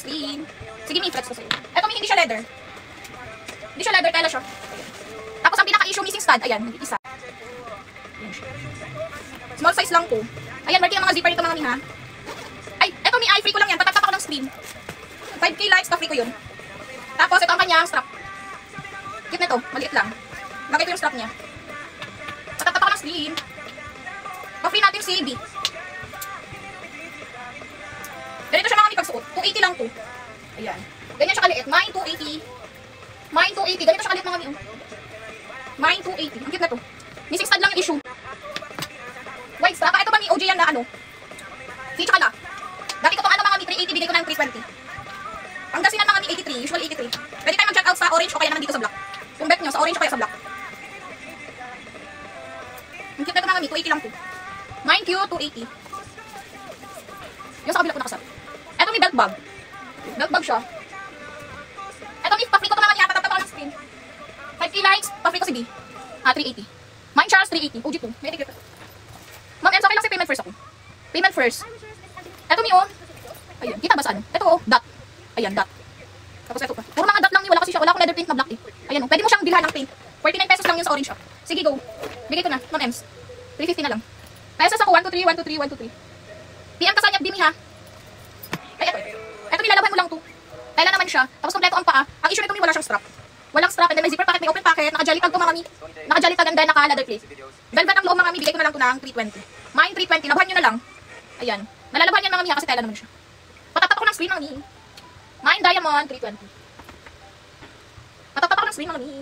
screen. Sige, may flex ko sa'yo. Ito may hindi siya leather. Hindi siya leather, tela siya. Tapos ang pinaka-issue missing stud, ayan, isa. Ayan siya. Small size lang po. Ayan, marking ang mga zipper nito mga miha. Ay, ito may i-free ko lang yan. Patatapak ko ng screen. 5K likes, pa-free ko yun. Tapos, ito ang kanyang strap. Cute na ito, maliit lang. Lagay ko yung strap niya. Patatapak ko ng screen. Pa-free natin yung CB. Ganito siya mga may pagsuot. 280 lang po. Ayan. Ganyan siya kaliit. Mine 280. Mine 280. Ganito siya kaliit mga miyo. Mine 280. Ang cute na to. Missing stud lang yung issue. Wide strap. Ito ba may OG yan na ano? Feature ka na. Dati ko itong ano mga mi 380. Bigay ko ng 320. Ang gasinan mga mi 83. Usually 83. Pwede tayo mag-check out sa orange o kaya naman dito sa black. Kung bet nyo, sa orange o kaya sa black. Ang cute na ito mga mi. 280 lang po. Mine Q 280. Yung sa kabila ko nakasap. Ito may belt bag. Belt bag siya. Ito may pa-free ko ito naman yan. Tatapap ako ng screen. 5K likes. Pa-free ko si B. 380. Mine Charles 380. OG po. May ticket. Ma'am M, okay lang si payment first ako. Payment first. Ito may on. Ayun. Kita ba saan? Ito oh. Dot. Ayan, dot. Tapos ito pa. Puro mga dot lang ni. Wala kasi siya. Wala akong leather paint na black eh. Ayan oh. Pwede mo siyang bilhan ng paint. 49 pesos lang yun sa orange shop. Sige, go. Bigay ko na. Ma'am M's. 350 na lang. Pesos ako. 123, 123, 123. PM ka sa niya, Bimi ha. Ay, ito. Ito nilalaban mo lang to. Tela naman siya. Tapos kompleto ang paa. Ang issue nito may wala siyang strap. Walang strap and then may zipper pocket, may open pocket, naka-jolly tag to mga mi. Naka-jolly tag and then naka-leather plate. Velvet ang loob mga mi, bigay ko na lang to ng 320. Mine 320, labahan nyo na lang. Ayan. Nalalaban yan mga mi ha, kasi tela naman siya. Patatapak ko ng screen mga mi. Mine Diamond 320. Patatapak ko ng screen mga mi.